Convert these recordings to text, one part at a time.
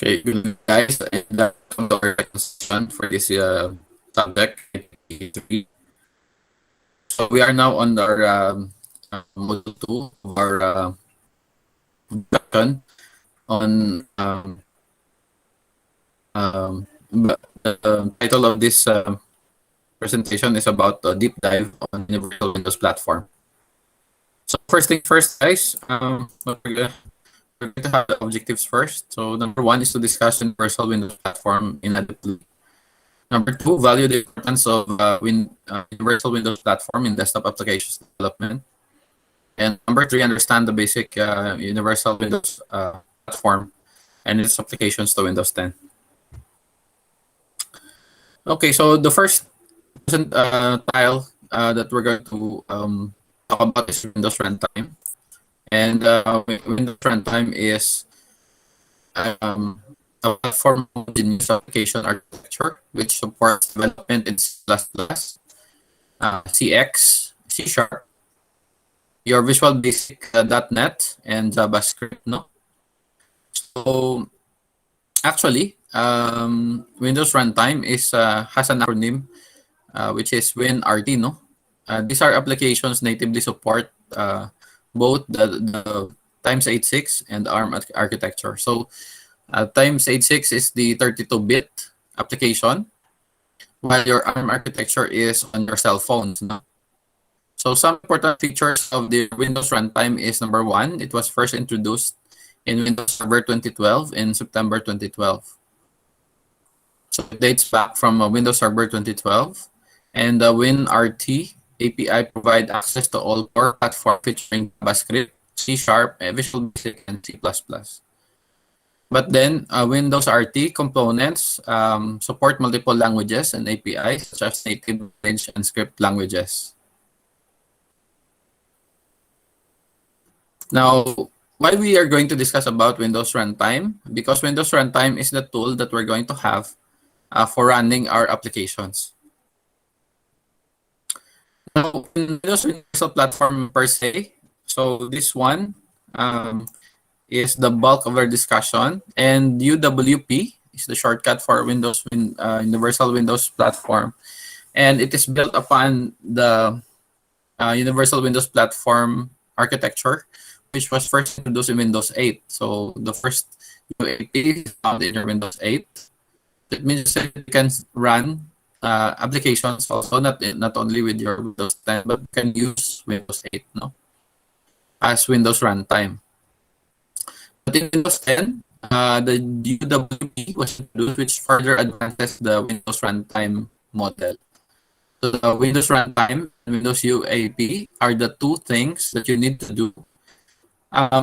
Okay, good guys. And that's our session for this subject. So we are now on our module 2 of our discussion on the title of this presentation is about a deep dive on Universal Windows Platform. So first thing first, guys, we're going to have the objectives first. So number 1 is to discuss Universal Windows Platform in adequately. Number 2, value the importance of Universal Windows Platform in desktop applications development. And number 3, understand the basic Universal Windows Platform and its applications to Windows 10. Okay, so the first tile that we're going to talk about is Windows Runtime. And Windows Runtime is a platform in application architecture which supports development in C++, CX, C#, your Visual Basic .NET, and JavaScript. No, so actually, Windows Runtime has an acronym which is WinRT. No, these are applications natively support both the x86 and ARM architecture. So x86 is the 32-bit application, while your ARM architecture is on your cell phones. No? So some important features of the Windows Runtime is number 1, it was first introduced in Windows Server 2012 in September 2012. So it dates back from Windows Server 2012, and the WinRT API provide access to all core platform featuring JavaScript, C#, Visual Basic, and C++. But then Windows RT components support multiple languages and APIs such as native range and script languages. Now, why we are going to discuss about Windows Runtime? Because Windows Runtime is the tool that we're going to have for running our applications. Now, Windows Universal Platform per se, so this one is the bulk of our discussion, and UWP is the shortcut for Windows Universal Windows Platform, and it is built upon the Universal Windows Platform architecture, which was first introduced in Windows 8. So the first UAP is found in Windows 8. It means that you can run applications also not only with your Windows 10, but you can use Windows 8 as Windows Runtime. But in Windows 10, the UWP was introduced, which further advances the Windows Runtime model. So the Windows Runtime and Windows UAP are the two things that you need to do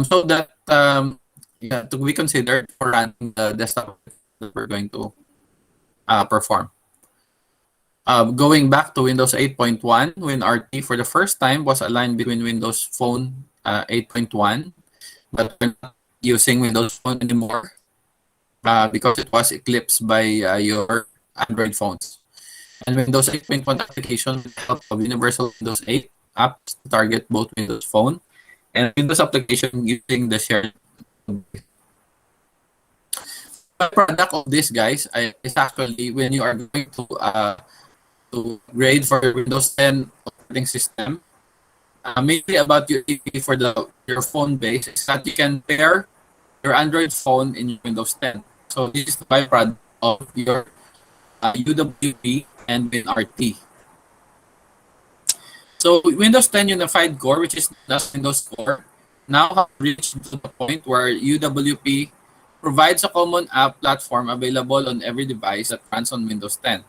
so that to be considered for running the desktop that we're going to perform. Going back to Windows 8.1, WinRT for the first time was aligned between Windows Phone 8.1, but we're not using Windows Phone anymore because it was eclipsed by your Android phones. And Windows 8.1 application with the help of Universal Windows 8 apps to target both Windows Phone and Windows application using the shared. The product of this, guys, is actually when you are going to grade for Windows 10 operating system, mainly about your UAP for your phone base is that you can pair your Android phone in your Windows 10. So this is the byproduct of your UWP and WinRT. So Windows 10 Unified Core, which is the Windows Core, now have reached to the point where UWP provides a common app platform available on every device that runs on Windows 10.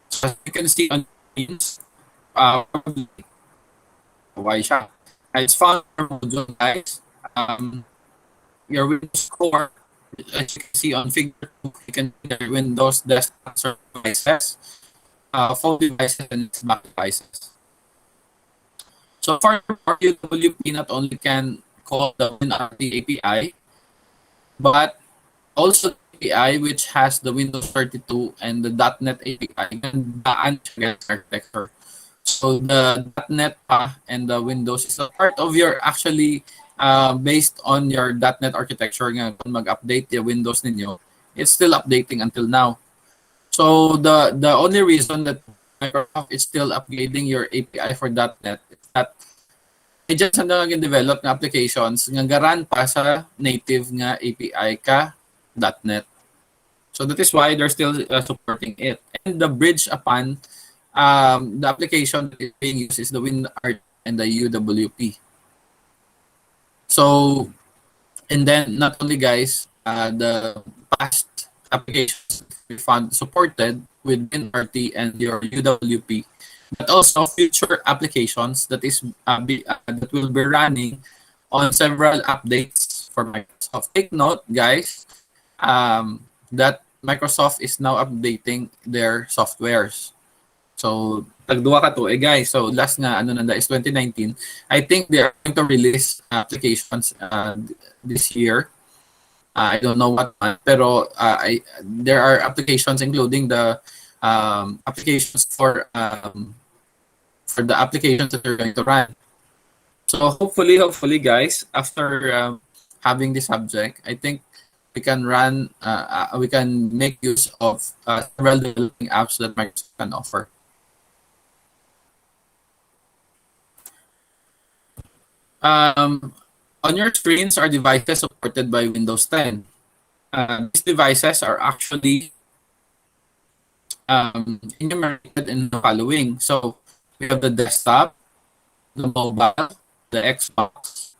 So as you can see on screens, why siya? It's found in your module, guys. Your Windows Core, as you can see on figure 2, you can see the Windows desktop server devices, phone devices, and Mac devices. So for UWP, not only can call the WinRT API, but also the API which has the Windows 32 and the .NET API and the architecture. So the .NET and the Windows is a part of your actually based on your .NET architecture nga kung mag-update yung Windows ninyo, It's still updating until now. So the only reason that Microsoft is still upgrading your API for .NET is that may dyan sa nag-develop ng applications nga garan pa sa native nga API ka .NET. So that is why they're still supporting it. And the bridge upon the application that is being used is the WinRT and the UWP. So, and then not only guys, the past applications we found supported with WinRT and your UWP, but also future applications that that will be running on several updates for Microsoft. Take note, guys, that Microsoft is now updating their softwares. So, tagduwa ka to. Guys, so last nga, is 2019. I think they are going to release applications this year. I don't know what one, pero there are applications including the applications for the applications that they're going to run. So, hopefully, guys, after having this subject, I think we can run, we can make use of several developing apps that Microsoft can offer. On your screens are devices supported by Windows 10. These devices are actually enumerated in the following. So we have the desktop, the mobile, the Xbox,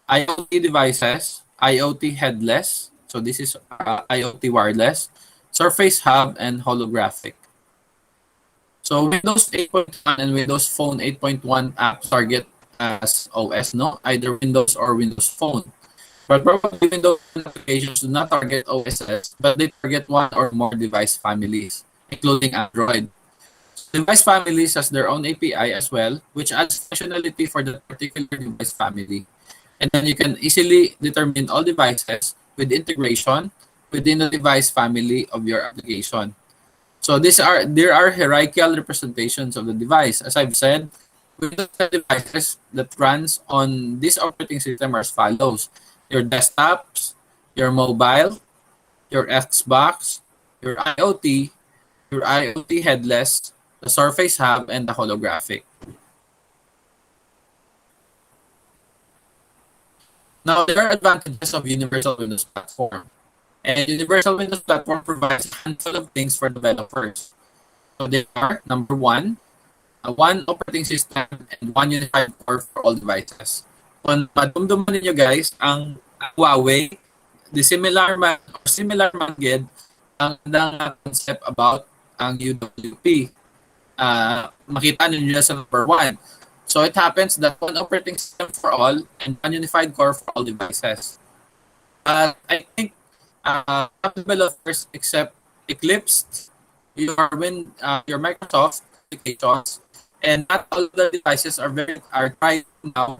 IoT devices, IoT headless. So this is IoT wireless, Surface Hub, and holographic. So Windows 8.1 and Windows Phone 8.1 apps target as OS, no? Either Windows or Windows Phone. But probably Windows applications do not target OSs, but they target one or more device families, including Android. Device families has their own API as well, which adds functionality for the particular device family. And then you can easily determine all devices with integration within the device family of your application. So there are hierarchical representations of the device. As I've said, Windows devices that runs on this operating system are as follows: your desktops, your mobile, your Xbox, your IoT headless, the Surface Hub, and the holographic. Now, there are advantages of Universal Windows Platform. And Universal Windows Platform provides a handful of things for developers. So they are, number one operating system and one unified core for all devices. Kung madumduman ninyo guys, ang Huawei, similar man gid ang concept about ang UWP. Makita ninyo sa number one. So it happens that one operating system for all and one unified core for all devices. I think developers except Eclipse, your Microsoft applications, and not all the devices are tried now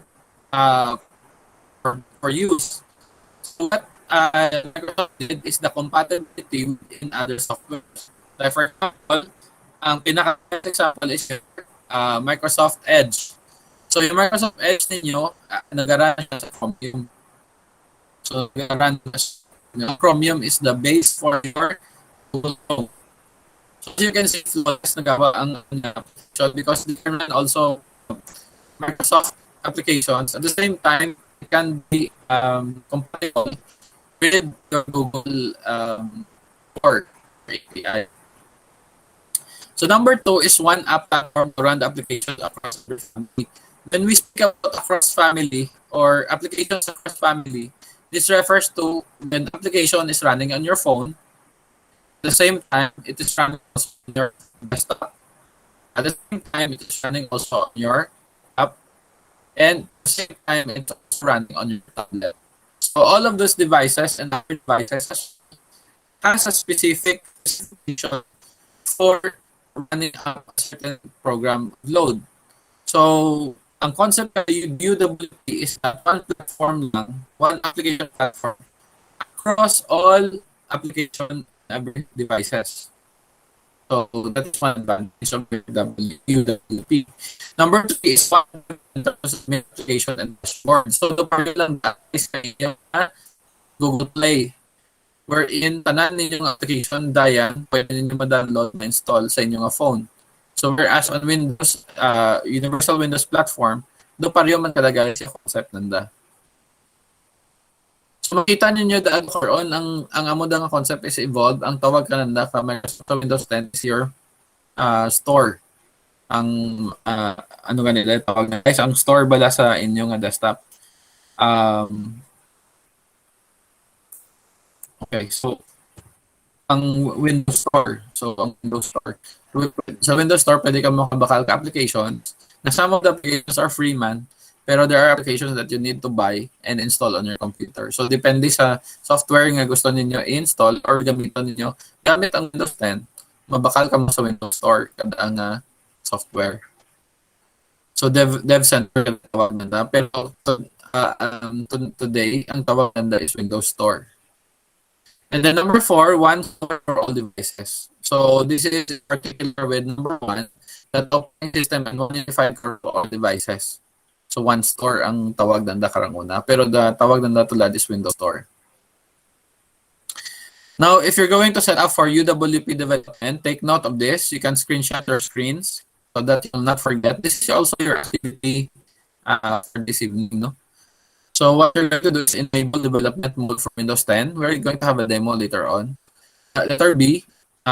for use. So what Microsoft did is the compatibility in other softwares. Like for example, ang pinaka-example is Microsoft Edge. So yung Microsoft Edge ninyo, nag-run siya sa Chromium. So Chromium is the base for your Google Chrome. So as you can see, flawless nagawa ang application because they can run also Microsoft applications. At the same time, it can be compatible with your Google Core API. So number two is one app platform to run the applications across the family. When we speak about across family or applications across family, this refers to when the application is running on your phone. At the same time, it is running also on your desktop. At the same time, it is running also on your app. And at the same time, it's also running on your tablet. So all of those devices and other devices has a specific specification for running a certain program load. So ang concept ng UWP is that one platform lang, one application platform across all application every devices. So that is one advantage of UWP. Number three is application and dashboard. So the part lang is kaya Google Play. wherein tanan ninyong application dayan pwede ninyo ma-download na install sa inyong phone. So whereas on Windows, Universal Windows Platform, do pareho man talaga sa concept nanda. So makita ninyo daan karon ang amo da nga concept is evolved. Ang tawag kananda ka Microsoft Windows 10 is your store. Ang ano ganila tawag na guys, ang store bala sa inyong desktop. Okay, so ang Windows Store. So ang Windows Store. Sa Windows Store pwede ka makabakal ka applications. Na some of the applications are free man, pero there are applications that you need to buy and install on your computer. So depende sa software nga gusto ninyo i-install or gamiton ninyo. Gamit ang Windows 10, mabakal ka mo sa Windows Store kada ang software. So Dev Center tawag nanda, pero today ang tawag nanda is Windows Store. And then number 4, one store for all devices. So this is particular with number 1, that operating system and one unified for all devices. So one store ang tawag nanda karang una, pero the tawag nanda tulad is Windows Store. Now, if you're going to set up for UWP development, take note of this. You can screenshot your screens so that you'll not forget. This is also your activity for this evening, no? So what you're going to do is enable development mode for Windows 10. We're going to have a demo later on. Letter B,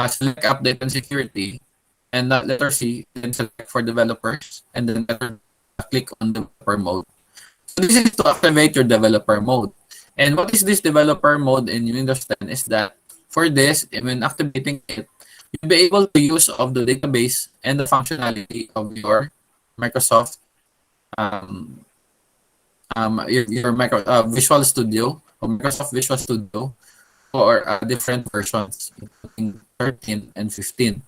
select update and security. And letter C, then select for developers. And then letter D, click on developer mode. So this is to activate your developer mode. And what is this developer mode in Windows 10 is that for this, when activating it, you'll be able to use of the database and the functionality of your Microsoft your Visual Studio or Microsoft Visual Studio for different versions, including 13 and 15.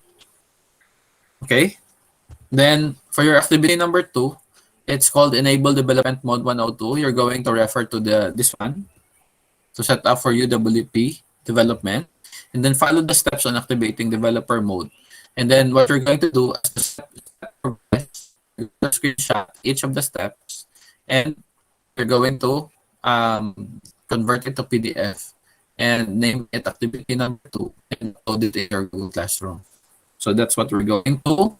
Okay. Then for your activity number 2, it's called Enable Development Mode 102. You're going to refer to this one to set up for UWP development, and then follow the steps on activating developer mode. And then what you're going to do as the step progress, you're going to screenshot each of the steps, and you're going to convert it to PDF and name it activity number 2 and upload it in your Google Classroom. So that's what we're going to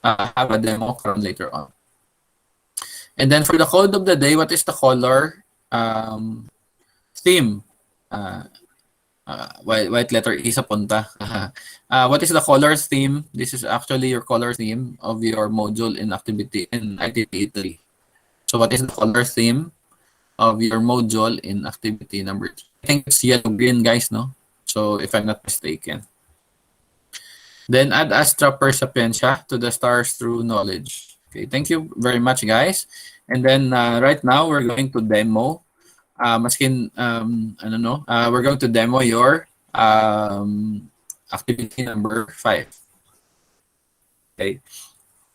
have a demo from later on. And then for the code of the day, what is the color theme? White letter E sa punta. What is the color theme? This is actually your color theme of your module in activity in ITPE 3. So what is the color theme of your module in activity number 3? I think it's yellow-green, guys, no? So if I'm not mistaken. Then add Astra per Sapientia to the stars through knowledge. Okay, thank you very much, guys. And then right now we're going to demo. We're going to demo your activity number 5. Okay.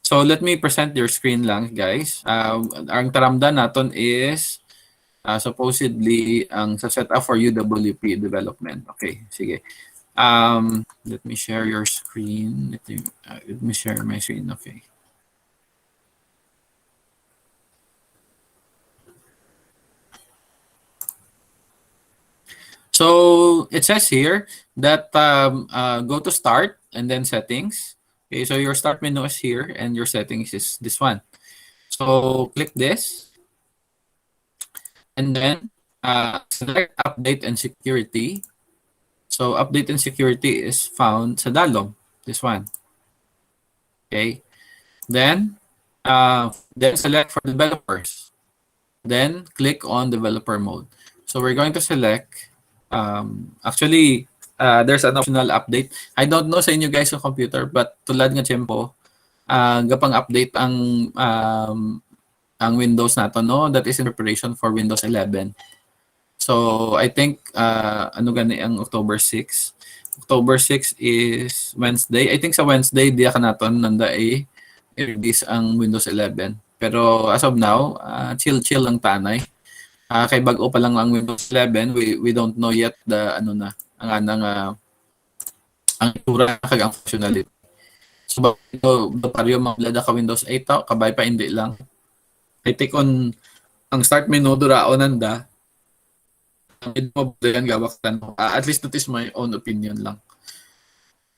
So let me present your screen lang, guys. Ang taramdan natin is supposedly ang sa setup for UWP development. Okay, sige. Let me share your screen. Let me share my screen. Okay. So it says here that go to start and then settings. Okay, so your start menu is here and your settings is this one. So click this and then select update and security. So update and security is found sa dalom, this one. Okay, then select for developers. Then click on developer mode. So we're going to select. There's an optional update. I don't know sa inyo guys sa computer, but tulad nga tiyempo, gapang update ang Windows nato, no? That is in preparation for Windows 11. So I think ang October 6. October 6 is Wednesday. I think sa Wednesday diya ka naton nanda i-release ang Windows 11. Pero as of now, chill lang tanay. Kay bago pa lang ang Windows 11, we don't know yet the ang itura kag ang functionality. So bago pareho maglada ka Windows 8 kabay pa hindi lang. I take on ang start menu duraon nanda. Medyo mabuti yan gawak tanong. At least that is my own opinion lang.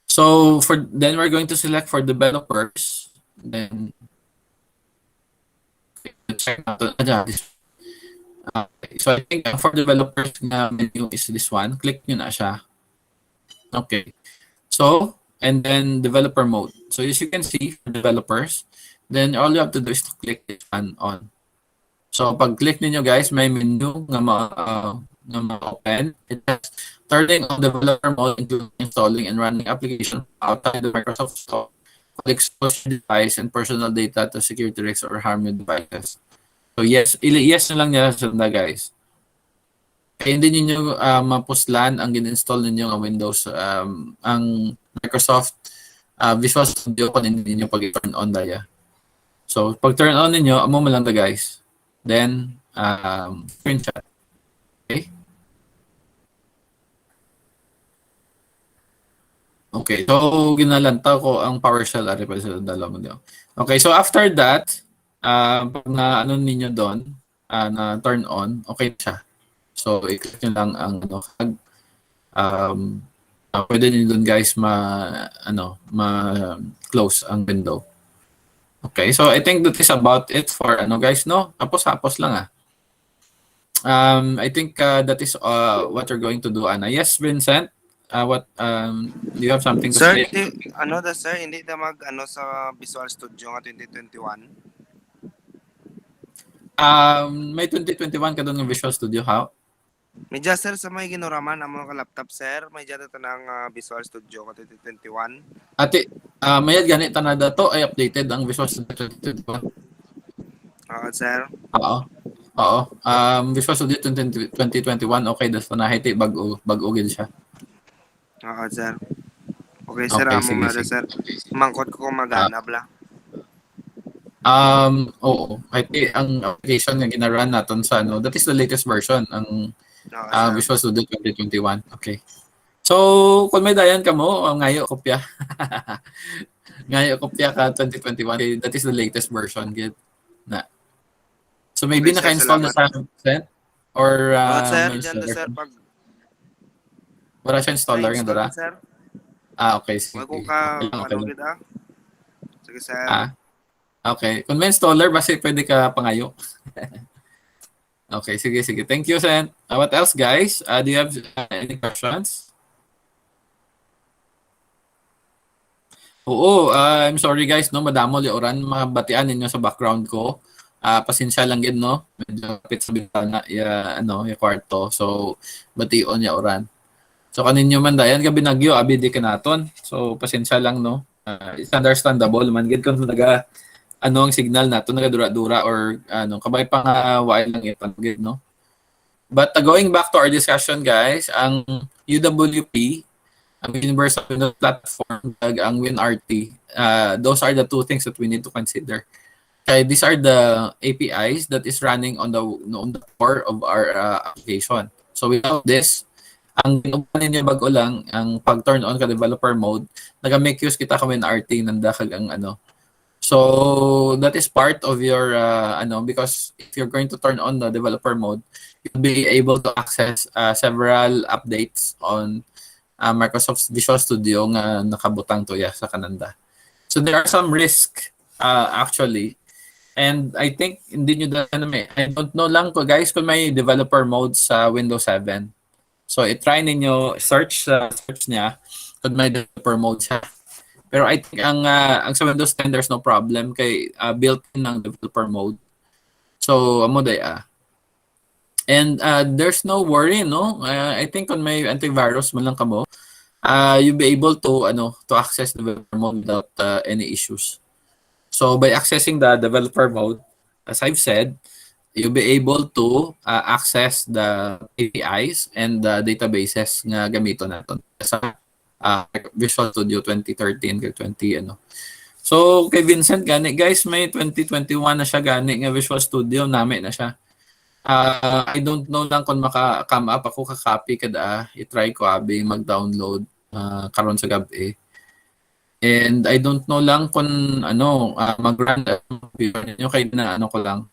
So then we're going to select for developers. Then check natin. Okay. So I think for developers na menu is this one. Click nyo na siya. Okay. So, and then developer mode. So as you can see for developers, then all you have to do is to click this one on. So pag click niyo guys, may menu nga ma-open. It has turning on developer mode, including installing and running application outside the Microsoft Store, expose your device and personal data to security risks or harm your devices. So yes, yes na lang nila sila guys. Kaya hindi niyo mapuslan ang gin-install ninyo ng Windows, ang Microsoft Visual Studio kung hindi niyo pag-turn on daya. So pag turn on ninyo, amo mo lang guys. Then screenshot. Okay. Okay, so ginalanta ko ang PowerShell ari pa sa dalawa mo. Okay, so after that, pag na ano ninyo doon, na turn on, okay siya. So i-click nyo lang ang pwede niyo doon guys ma-close ang window. Okay, so I think that is about it for guys, no? Hapos-hapos lang I think that is what you're going to do, Ana. Yes, Vincent. What do you have something to Sir, say? sir, hindi na sa Visual Studio nga 2021. May 2021 ka doon ng Visual Studio, how? Medya sir sa may ginuraman amo ka laptop sir, may dito ng Visual Studio nga 2021. Ate, mayad ganit na dato ay updated ang Visual Studio 2021. Oo, sir. Oo. Visual Studio 2021 okay das na hiti bag-o gid siya. Oo, sir. Okay, sir. Okay, Among sige. sir. Mangkot ko kung maghanap la. Oo. Hiti ang application nga ginaran naton sa that is the latest version ang Visual Studio 2021. Okay. So, kung may dayan ka mo, ngayo kopya. Ngayo kopya ka 2021. Okay, that is the latest version gid na. So maybe Okay, naka-install na sa set or sir, may dyan sir pag wala siya installer nga dara. sir. Okay, sige. Wag ko ka Okay lang. gid Sige sir. Okay. Kung may installer, basi pwede ka pangayo. Okay, sige. Thank you, Sen. What else, guys? Do you have any questions? Oo, I'm sorry guys, no, madamo oran mabatian ninyo sa background ko. Pasensya lang gid no. Medyo kapit sa bintana yung kwarto. So bation ya oran. So kaninyo man dayan ka binagyo abi di kanaton. So pasensya lang no. It's understandable man gid kung ang signal nato nagadura-dura or kabay pa nga waay lang ipan gid no. But going back to our discussion guys, ang UWP, ang Universal Windows Platform, ang WinRT, those are the two things that we need to consider. Okay, these are the APIs that is running on the core of our application. So without this, ang ginubanan niya bago lang ang pag turn on ka developer mode, naga-make use kita ka WinRT nanda kag ang So that is part of your because if you're going to turn on the developer mode, you'll be able to access several updates on Microsoft Visual Studio nga nakabutang to sa kananda. So there are some risk actually. And I think hindi nyo I don't know lang ko guys kung may developer mode sa Windows 7. So i-try ninyo search niya kung may developer mode siya. Pero I think ang sa Windows 10 there's no problem kay built-in ng developer mode. So amo day And there's no worry no. I think kung may antivirus man lang kamo, you'll be able to access developer mode without any issues. So by accessing the developer mode, as I've said, you'll be able to access the APIs and the databases nga gamito natin sa Visual Studio 2013 kay 20 So kay Vincent gani guys, may 2021 na siya gani nga Visual Studio nami na siya. I don't know lang kung maka-come up ako ka-copy kada i-try ko abi mag-download karon sa gabi. And I don't know lang kung mag-run computer niyo kay na ko lang.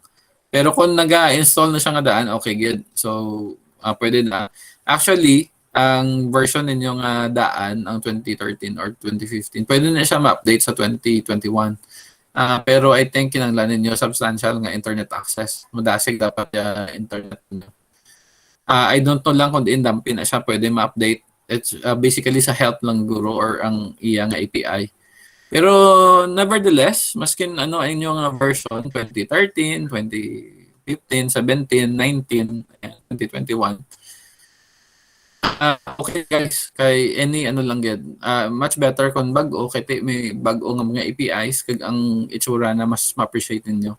Pero kung naga-install na siya nga daan, okay good. So pwede na. Actually, ang version ninyong daan, ang 2013 or 2015, pwede na siya ma-update sa 2021. Pero I think kinanglan ninyo substantial nga internet access. Madasig dapat internet niyo. I don't know lang kung diin dampin na siya pwede ma-update. It's basically sa help lang guro or ang iya nga API. Pero nevertheless, maskin ano ay inyong version 2013, 2015, 17, 19, 2021. Okay guys, kay any ano lang gid. Much better kung bag-o kay may bag-o nga mga APIs kag ang itsura na mas ma-appreciate ninyo.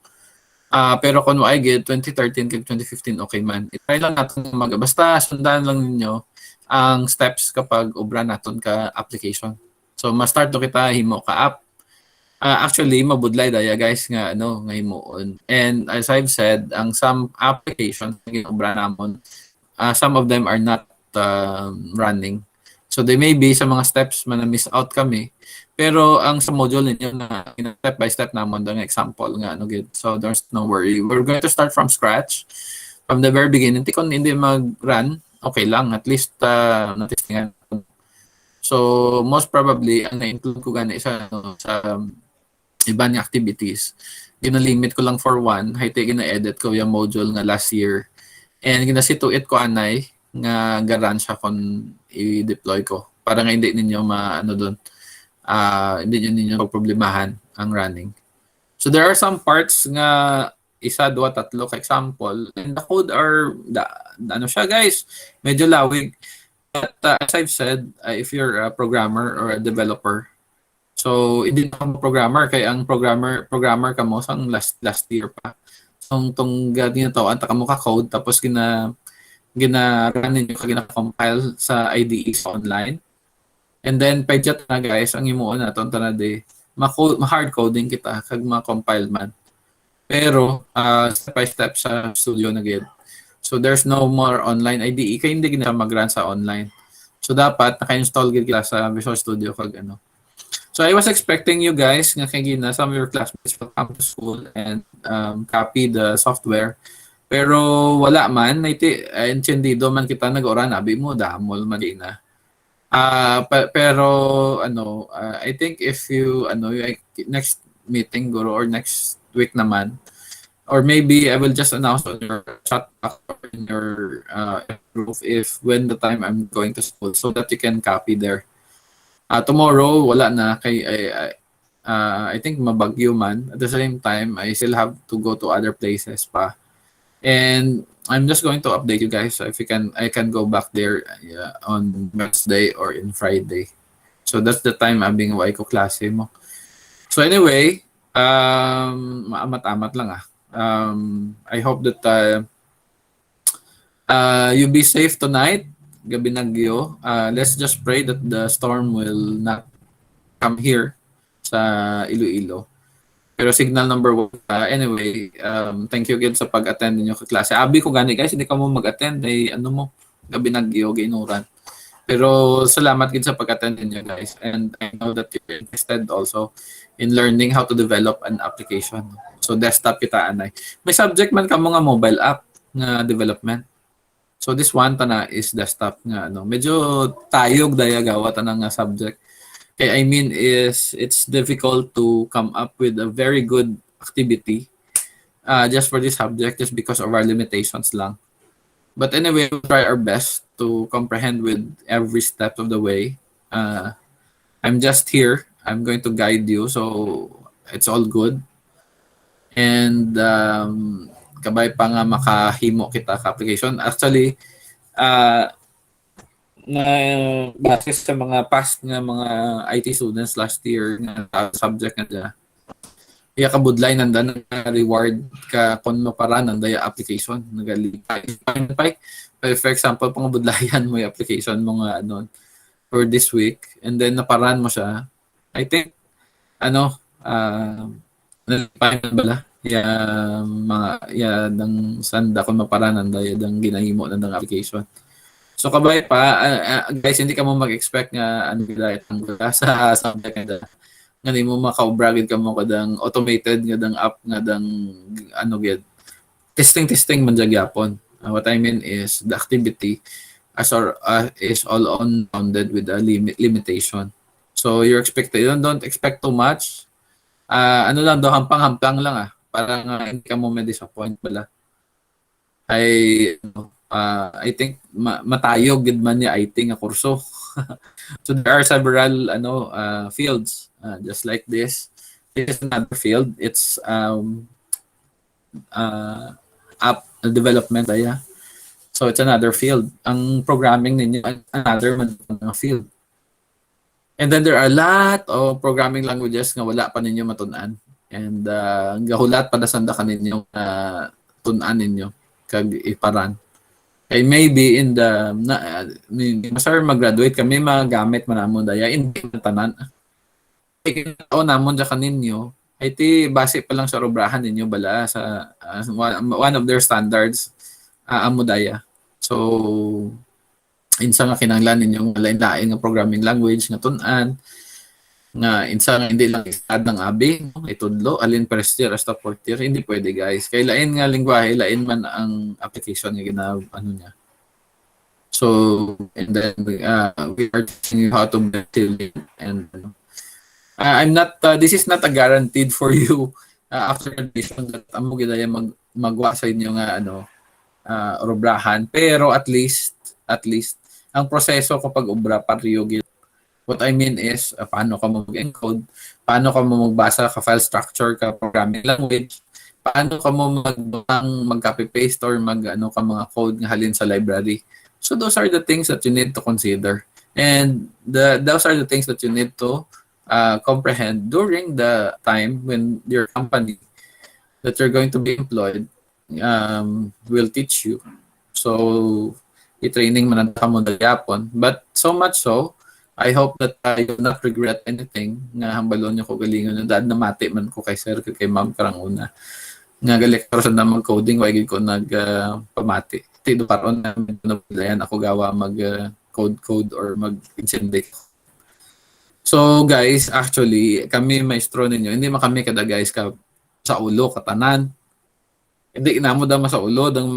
Pero kung I get 2013 kag 2015 okay man. I-try lang natin basta sundan lang ninyo ang steps kapag obra naton ka application. So ma-start to kita himo ka app. Actually mabudlay daya guys nga ano nga himuon. And as I've said, ang some applications nga obra namon, some of them are not running. So they may be sa mga steps man na miss out kami. Pero ang sa module ninyo na step by step namon ang example nga ano gid. So there's no worry. We're going to start from scratch from the very beginning. Kung hindi mag-run, okay lang at least na-testingan. So most probably ang na-include ko gani sa iba nga activities. Gina-limit ko lang for one, hayte gina-edit ko yung module nga last year. And ginasituit ko anay nga garan siya kung i-deploy ko para nga hindi ninyo maano doon. Hindi ninyo problemahan ang running. So there are some parts nga isa, dua, tatlo ka example. And the code are, ano siya guys, medyo lawig. But as I've said, if you're a programmer or a developer, so hindi na ako programmer, kaya ang programmer ka mo sang last year pa. So itong ginatawa, taka mo ka code, tapos gina-run ninyo ka gina-compile sa IDE sa online. And then pwede na guys, ang imuon na itong tanade, ma-hard coding kita kag ma-compile man. Pero step by step sa studio na gid. So there's no more online IDE kay hindi gina mag-run sa online. So dapat naka-install gid kita sa Visual Studio kag ano. So I was expecting you guys nga kay gina some of your classmates will come to school and copy the software. Pero wala man, entendido man kita nag-oran abi mo damol man ina. Pero ano, I think if you next meeting guro or next week naman, or maybe I will just announce on your chat box or in your group if when the time I'm going to school so that you can copy there. Tomorrow wala na kay I think mabagyo man. At the same time, I still have to go to other places pa. And I'm just going to update you guys. So if I can go back there on Wednesday or in Friday. So that's the time abing way ko klase mo. So anyway, maamat-amat lang I hope that you be safe tonight. Gabi nagyo. Let's just pray that the storm will not come here sa Iloilo. Pero signal number 1. Anyway, thank you again sa pag-attend ninyo ka klase. Abi ko gani guys, hindi ka mo mag-attend ay ano mo, gabi nagyo ginuran. Pero salamat gid sa pag-attend ninyo guys. And I know that you're interested also in learning how to develop an application. So desktop kita anay. May subject man kamo nga mobile app nga development. So this one tana is desktop nga ano. Medyo tayog daya gawa tanang nga subject. I mean is it's difficult to come up with a very good activity just for this subject just because of our limitations lang. But anyway, we'll try our best to comprehend with every step of the way. I'm just here. I'm going to guide you, so it's all good. And kabay pa nga makahimo kita ka application. Actually, na base sa mga past nga mga IT students last year nga subject nga da iya kabudlay nandan na reward ka kon mapara nandaya application nagalipay for example pangabudlayan mo yung application mo nga ano for this week and then naparan mo siya I think ano nalipay na bala dang sanda kon mapara nandaya dang ginahimo nandang application. So kabay pa, guys, hindi ka mo mag-expect nga ano gila itong sa subject nga nga di mo maka-bragid ka mo kadang automated nga dang app nga dang ano gid. Testing man gyapon. What I mean is the activity is all unbounded with a limitation. So you're expected, don't expect too much. Ano lang daw, hampang-hampang lang para nga hindi ka mo ma-disappoint pala. I think matayog gid man niya IT nga kurso. So there are several fields just like this. This is another field. It's app development yeah. So it's another field. Ang programming ninyo another field. And then there are a lot of programming languages nga wala pa ninyo matunan. And gahulat pa nasanda ka ninyo tunan ninyo kag iparan. Kay maybe in the masar mag-graduate kami magamit manamon daya hindi tanan. Kay namon ja kaninyo ay ti base pa lang sa rubrahan ninyo bala sa one of their standards amo daya. So insa nga kinahanglan ninyong lain-lain nga programming language nga tun-an nga insa nga hindi lang istad ng abi itudlo alin first year hasta fourth year hindi pwede guys kay lain nga lengguwahe lain man ang application nga niya. So and then we are teaching you how to build and I'm not this is not a guaranteed for you after graduation that amo gidaya magwa sa inyo nga rubrahan pero at least ang proseso kapag obra pareho gid. What I mean is paano ka mag-encode, paano ka magbasa ka file structure ka programming language, paano ka mo mag-copy paste or ka mga code nga halin sa library. So those are the things that you need to consider. And those are the things that you need to comprehend during the time when your company that you're going to be employed will teach you. So i-training man ang mo dayapon. But so much so, I hope that you will not regret anything nga hambalon nyo ko galingon yung dad na mati man ko kay sir kay ma'am karang una. Nga galektor sa na coding wag ko pamati. Tido paron na dayan ako gawa mag code or mag-insende. So guys, actually kami maestro ninyo, hindi man kami kada guys ka sa ulo katanan. Hindi inamo da sa ulo ang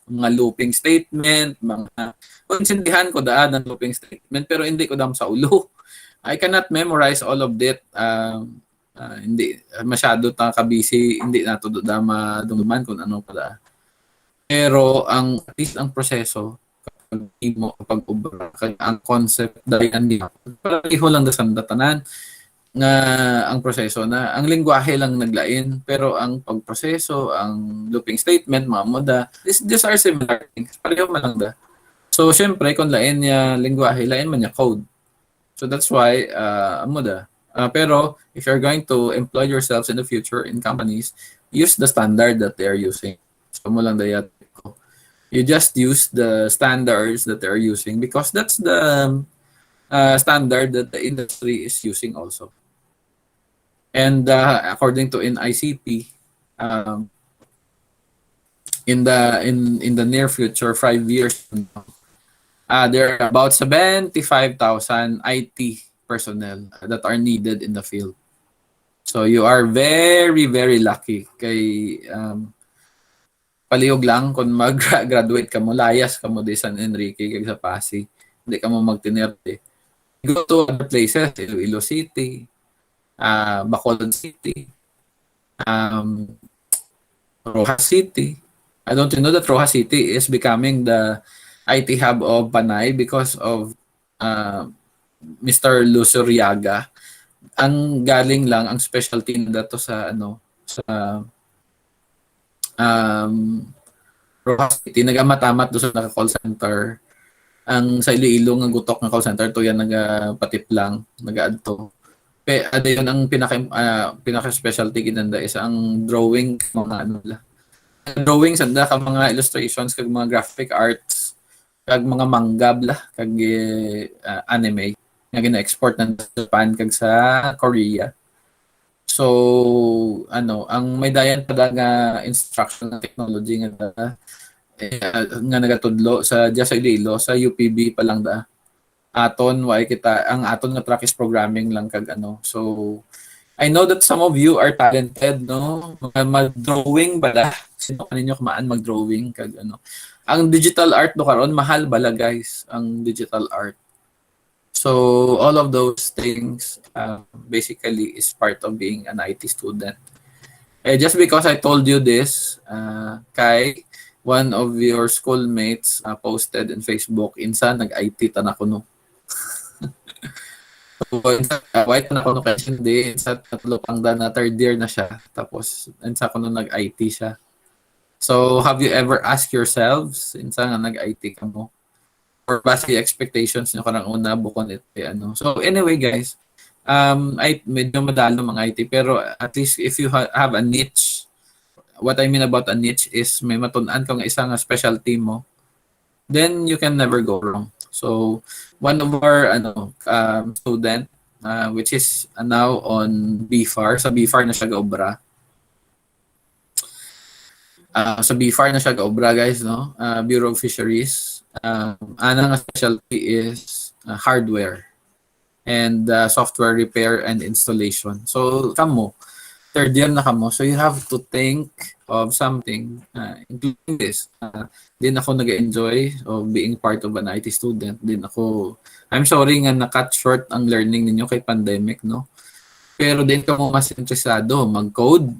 mga looping statement, mga insindihan ko daan ng looping statement pero hindi ko dam sa ulo. I cannot memorize all of that. Hindi masyado ta kabisi, hindi nato da madungduman kung ano pala. Pero at least ang proseso kapag ubra ang concept dayan di pareho lang da sandatanan nga ang proseso na ang lengguwahe lang naglain pero ang pagproseso ang looping statement mga moda these are similar things pareho man lang da. So syempre kung lain niya lengguwahe lain man niya code, so that's why moda pero if you're going to employ yourselves in the future in companies, use the standard that they are using. So mo lang dayat ko, you just use the standards that they are using because that's the standard that the industry is using also. And according to ICP, in the near future, 5 years, there are about 75,000 IT personnel that are needed in the field. So you are very, very lucky. Kay palihog lang kung mag-graduate ka mo, layas ka mo di San Enrique kag sa Pasig. Hindi ka mo magtinerte. Go to other places, Iloilo City, Bacolod City, Rojas City. I don't know that Rojas City is becoming the IT hub of Panay because of Mr. Lusuriaga. Ang galing lang ang specialty na dato sa Rojas City nagamatamat do sa call center. Ang sa Iloilo nga gutok nga call center to yan nagapatiplang, nagaadto. Ada yun ang pinaka specialty ginanda is ang drawing mga drawings sanda ka mga illustrations kag mga graphic arts kag mga manga kag anime nga gina-export ng Japan kag sa Korea. So ang may dayan pa nga instruction na technology nga nagatudlo sa Iloilo sa UPB pa lang aton way kita ang aton nga track is programming lang kag so I know that some of you are talented, no? Mag-drawing bala. Sino kaninyo kumaan mag-drawing kag ano. Ang digital art do karon mahal bala guys, ang digital art. So all of those things basically is part of being an IT student. Just because I told you this, Kai, one of your schoolmates posted in Facebook, insa nag-IT tanak ko no. So, white na ko no kasi hindi, sa tatlo pang na third year na siya. Tapos, insa ko no nag-IT siya. So, have you ever asked yourselves, insa nga nag-IT ka mo? Or base expectations nyo karang una, bukon ito, ano. So, anyway guys, I medyo madalo mga IT, pero at least if you have a niche, what I mean about a niche is may matun-an kang isang specialty mo, then you can never go wrong. So, one of our student, which is now on BFAR, sa BFAR na siya gaobra. Sa BFAR na siya gaobra guys, no? Bureau of Fisheries. Anang specialty is hardware and software repair and installation. So, kamo, third year na kamo, so you have to think of something, including this. Din ako nag-enjoy of being part of an IT student. Din ako, I'm sorry nga na-cut short ang learning ninyo kay pandemic, no? Pero din ka mo mas interesado mag-code,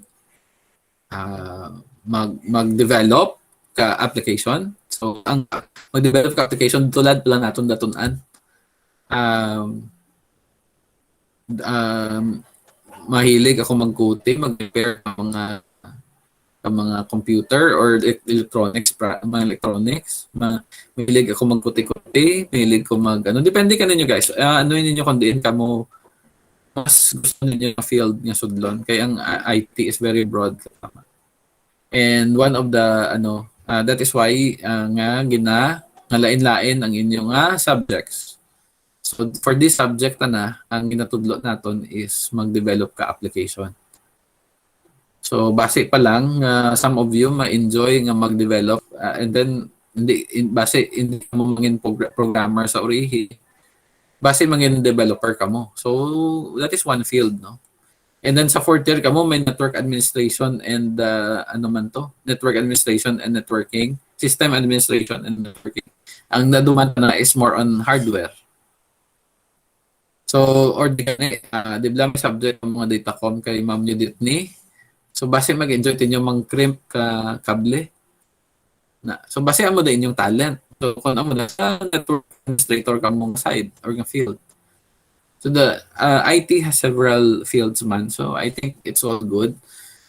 mag-develop ka application. So, ang mag-develop ka application, tulad pala natin datunan. Mahilig ako mag-coding, mag-repair ng mga computer or electronics, mga electronics. Mahilig ako mag-kuti-kuti, mahilig ko ano. Depende ka ninyo guys. Ano yun ninyo kung diin ka mo mas gusto ninyo yung field nga sudlon. Kaya ang IT is very broad. And one of the, that is why nga lain-lain ang inyong subjects. So for this subject na, ang ginatudlo naton is mag-develop ka application. So base pa lang, some of you ma-enjoy nga mag-develop and then hindi mo mangin programmer sa urihi. Base mangin developer ka mo. So that is one field, no? And then sa fourth year ka mo, may network administration and network administration and networking, system administration and networking. Ang naduman na is more on hardware. So, or di may subject ng mga datacom kay Ma'am Judith ni. So, base mag-enjoy tinyo mang-crimp ka kable. So, base mo din yung talent. So, kung mo na sa network administrator ka mong side or ng field. So, the IT has several fields man. So, I think it's all good.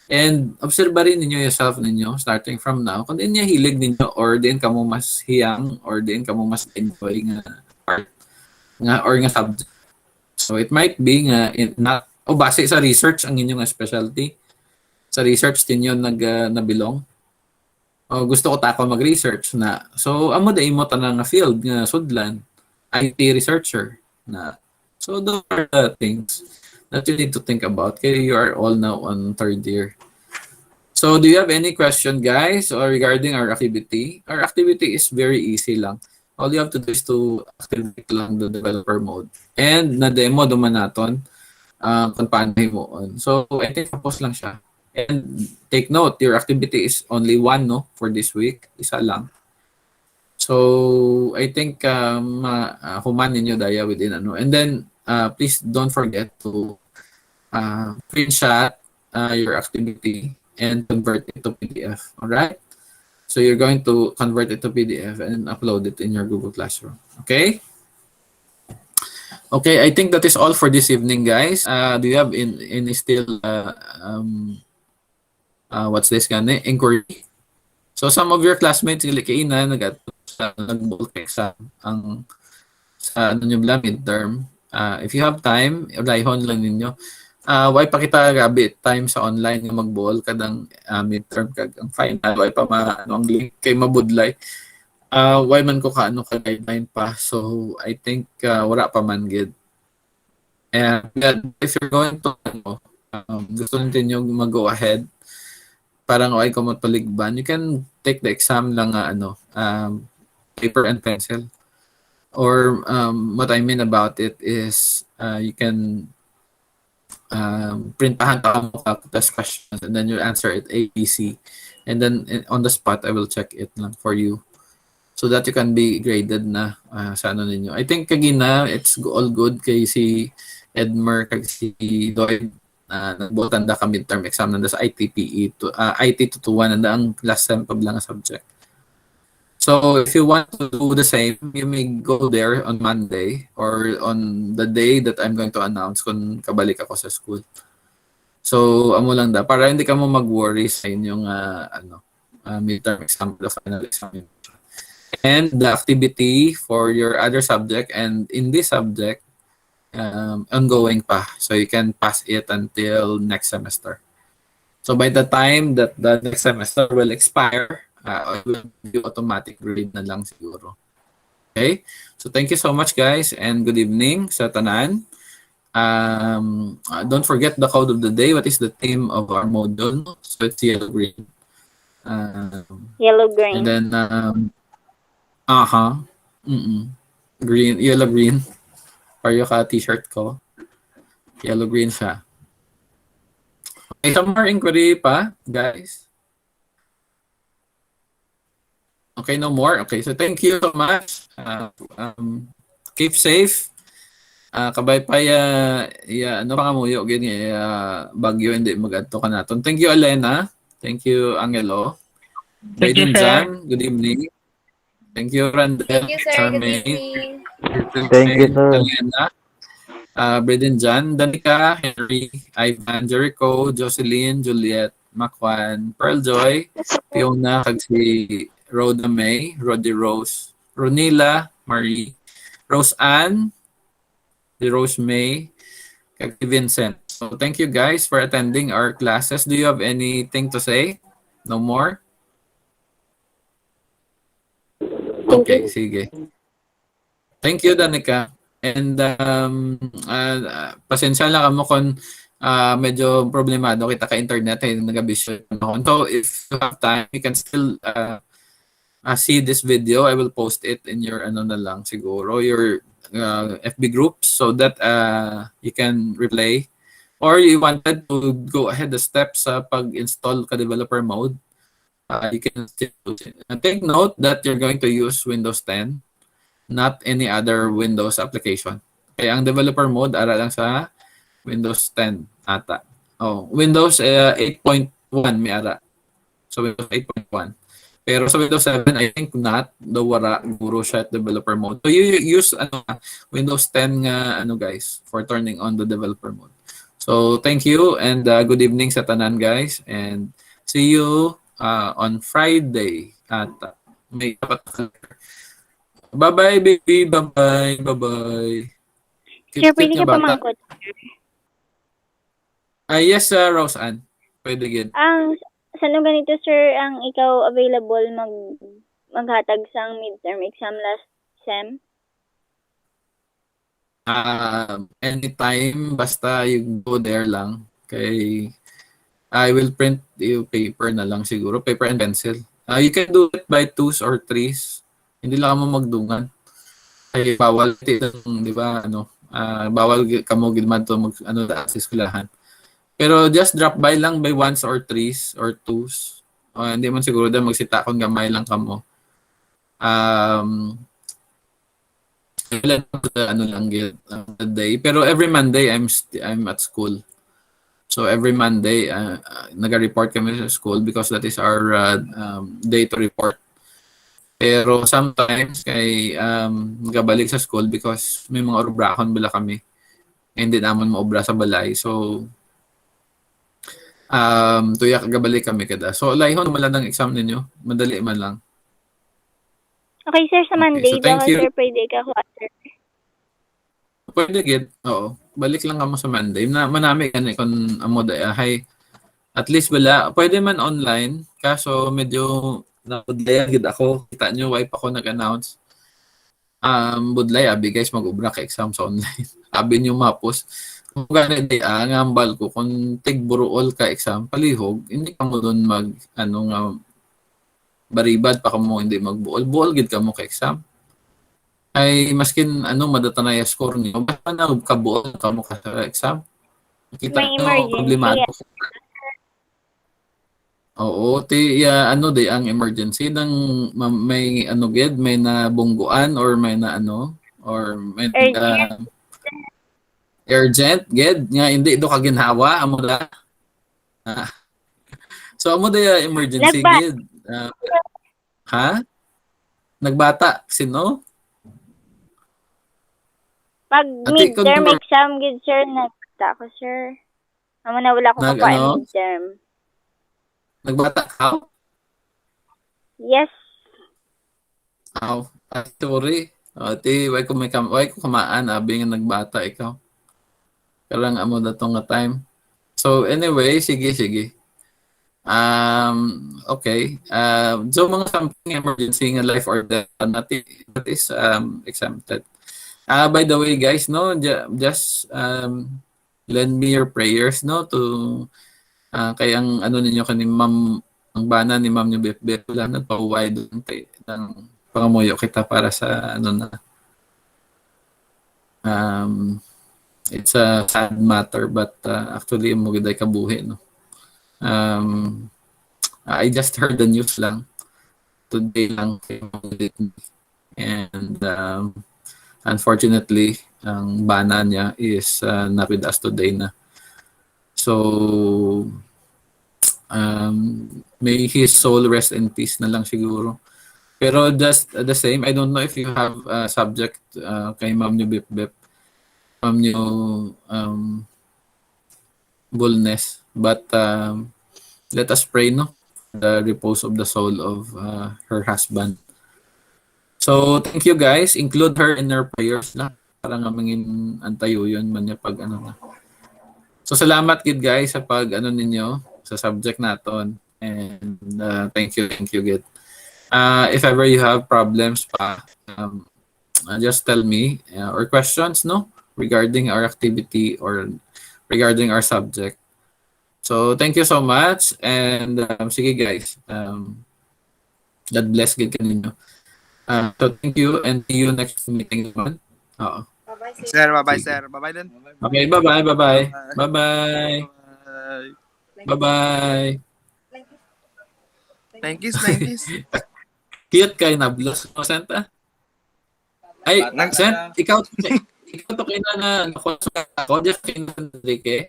And, observe rin ninyo yourself ninyo starting from now. Kung din niya hilig ninyo or din ka mo mas hiyang or din ka mo mas enjoy nga part nga or nga subject. So it might be nga base sa research ang inyong specialty. Sa research din yun nabilong. O gusto ko tako mag-research na. So amo dai mo tanang nga field nga sudlan, IT researcher na. So those are the things that you need to think about. Kaya you are all now on third year. So do you have any question guys or regarding our activity? Our activity is very easy lang. All you have to do is to activate lang the developer mode. And na-demo duman naton kung paano himuon. So, I think tapos lang siya. And take note, your activity is only one, no? For this week. Isa lang. So, I think human ninyo daya within ano. And then, please don't forget to screenshot your activity and convert it to PDF. Alright? So you're going to convert it to PDF and upload it in your Google Classroom. Okay? Okay, I think that is all for this evening, guys. Do you have any still what's this gane? Inquiry? So some of your classmates kay na nag-bulk exam ang sa nyo midterm. If you have time, relyhon lang ninyo. Why pa kita gabi time sa online nga mag-ball kadang midterm kag ang final why pa ang link kay mabudlay. Why man ko kaano ka guideline pa, so I think wala pa man gid. And if you're going to gusto niyo mag-go ahead parang why ko matuligban, you can take the exam lang paper and pencil. Or what I mean about it is you can printahan ka mo test questions, and then you answer it A, B, C. And then on the spot, I will check it lang for you so that you can be graded na sa ano ninyo. I think kagina, it's all good kay si Edmer, kag si Lloyd, nagbutan da ka midterm exam nanda sa ITPE, IT 221, nanda ang last sem pa lang subject. So if you want to do the same, you may go there on Monday or on the day that I'm going to announce kung kabalik ako sa school. So amo lang da para hindi ka mo mag-worry sa inyong midterm exam, the final exam. And the activity for your other subject and in this subject, ongoing pa. So you can pass it until next semester. So by the time that the next semester will expire, it will be automatic grade na lang siguro. Okay? So thank you so much guys and good evening sa tanan. Don't forget the code of the day. What is the theme of our module? So it's yellow-green. Yellow-green. And then, green, yellow-green. Pareho ka t-shirt ko. Yellow-green siya. Okay, some more inquiry pa, guys? Okay, no more? Okay, so thank you so much. Keep safe. Kabay pa ano pa kamuyo, gini, bagyo, hindi mag-adto ka naton. Thank you, Elena. Thank you, Angelo. Thank you, Brayden sir. Jan, good evening. Thank you, Randall. Thank you, sir. Good Charmaine. evening. Thank you, sir. Elena. Brayden Jan, Danica, Henry, Ivan, Jericho, Jocelyn, Juliet, Macwan, Pearl Joy, Fiona, kag si Rhoda May, Roddy Rose, Ronila, Marie, Rose Ann, si Rose May, kag si Vincent. So thank you guys for attending our classes. Do you have anything to say? No more? Okay, sige. Thank you, Danica. And pasensya lang mo kung medyo problemado kita ka internet nagabisyo. So if you have time, you can still see this video. I will post it in your na lang siguro, your FB groups so that you can replay. Or you wanted to go ahead the steps sa pag-install ka developer mode. You can still use it. And take note that you're going to use Windows 10, not any other Windows application. Kaya ang developer mode, ara lang sa Windows 10 ata. Windows 8.1 may ara. So Windows 8.1. Pero sa Windows 7, I think not. Wara, guro siya at developer mode. So you use Windows 10 nga, guys, for turning on the developer mode. So thank you and good evening sa tanan, guys. And see you on Friday at may bye-bye, baby. Bye-bye. Bye-bye. Sir, pwede ka pamangkot. Yes, Rose Ann. Pwede gid. Sa ganito, sir, ang ikaw available maghatag sang midterm exam last sem? Anytime, basta you go there lang. Okay. I will print you paper na lang siguro. Paper and pencil. You can do it by 2s or 3s. Hindi lang mo magdungan. Ay bawal di ba bawal ka mo gid man to sa eskwelahan. Pero just drop by lang by 1s or 3s or 2s. Hindi man siguro dahil magsita kung gamay lang ka mo. Lang the day. Pero every Monday I'm at school. So every Monday naga-report kami sa school because that is our day to report. Pero sometimes kay nagabalik sa school because may mga obrahon bala kami. Hindi naman maobra sa balay. So tuya kagabalik kami kada. So layhon naman lang ang exam ninyo. Madali man lang. Okay, sir, sa Monday so thank you. Sir, pwede ka sir. Pwede gid. Oo. Balik lang kamo sa Monday. Manami gani kon amo hay at least wala. Pwede man online kaso medyo budlay gid ako. Kita nyo why pa ako nag-announce. Budlay abi guys mag-ubra ka exam sa online. Abi nyo mapos. Kung gani di ngambal ko kung tig-buruol ka exam palihog, hindi ka mo doon mag baribad pa ka mo hindi magbuol. Buol gid ka mo ka exam. Ay maskin madatanay score niyo basta na kabuol ka mo ka sa exam. Kita May nyo, emergency. problemado. Oo, ano di ang emergency ng may ano gid, may nabungguan or may na ano or may Urgent. urgent gid nga hindi do ka ginhawa amo da. Ah, so amo da emergency Nagba- gid. Ha? Nagbata sino? Pag Ati, midterm confirm. exam, gid sir, nagta ko, sir. Amo na wala ko kakuha Ano? midterm. Nagbata ka? Yes. Aw, sorry. Ati, why ko kamaan abi nga nagbata ikaw. Kalang amo na tong nga time. So anyway, sige. Okay. So mga something emergency nga life or death that is exempted. By the way, guys, no, just lend me your prayers, no, to kay ang ano ninyo kaning ma'am, ang bana ni ma'am yung bep lang nagpahuway doon ng pangamuyo kita para sa ano na it's a sad matter but actually mo giday kabuhi, no. I just heard the news lang today lang and unfortunately ang bana niya is not with us today na. So may his soul rest in peace na lang siguro. Pero just the same, I don't know if you have subject kay Ma'am nyo Bip Ma'am nyo Bulnes, but let us pray, no, the repose of the soul of her husband. So thank you guys, include her in your prayers lang para nga mangin antayo yun man niya pag ano na. So salamat gid guys sa pag ano ninyo sa subject naton and thank you gid. If ever you have problems pa, just tell me or questions, no, regarding our activity or regarding our subject. So thank you so much and sige guys, God bless gid kaninyo. So thank you and see you next meeting naman. Oo. Sir, bye-bye, Sige. sir. Bye-bye din. Okay, bye-bye. Bye. Bye-bye. Bye-bye. Thank you. Cute kay Nablos. O, Santa? Ay, Sent, ikaw to kay na nakonsulta ako. Jeff Enrique.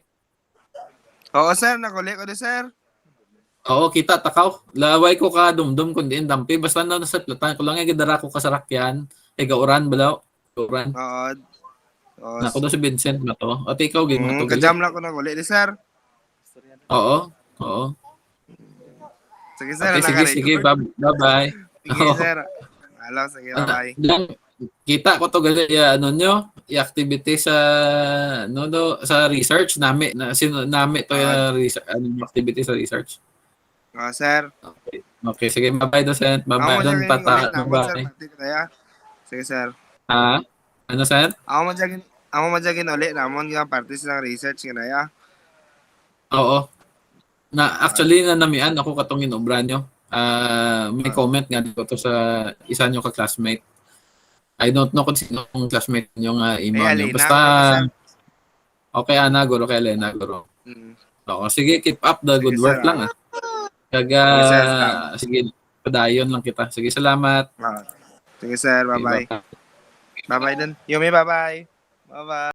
Oo, sir. Nakuli ko din, sir. Oo, kita takaw. Laway ko ka dumdum kundi dampi. Basta na nasa platan ko lang ay gidara ko kasarakyan. Ay gauran balaw. Gauran. Oo. Oo. Nako do si Vincent na to. At ikaw gid mo to. Kajam lang ko nakuli din, sir. Oo. Sige, sir. Okay, sige. Bye-bye. Sige, sir. Hello, sige, bye-bye. Kita ko to gali ano nyo, i-activity sa no do sa research nami na sino nami to activity sa research. Sir. Okay, sige, bye-bye docent. Bye-bye don pata. Bye-bye. Sige, sir. Ah, ano sir? Amo majagin ulit namon nga parte sa research kinaya. Oo. Na actually na namian ako katong inobra nyo. May comment nga dito to sa isa nyo ka-classmate. I don't know kung sino ang classmate nyo nga email nyo. Basta, okay, Ana, guro kay Elena, guro. Oo, sige, keep up the good work lang. Sige, padayon lang kita. Sige, salamat. Sige, sir. Bye-bye. Bye-bye din. Yumi, bye-bye. Bye-bye.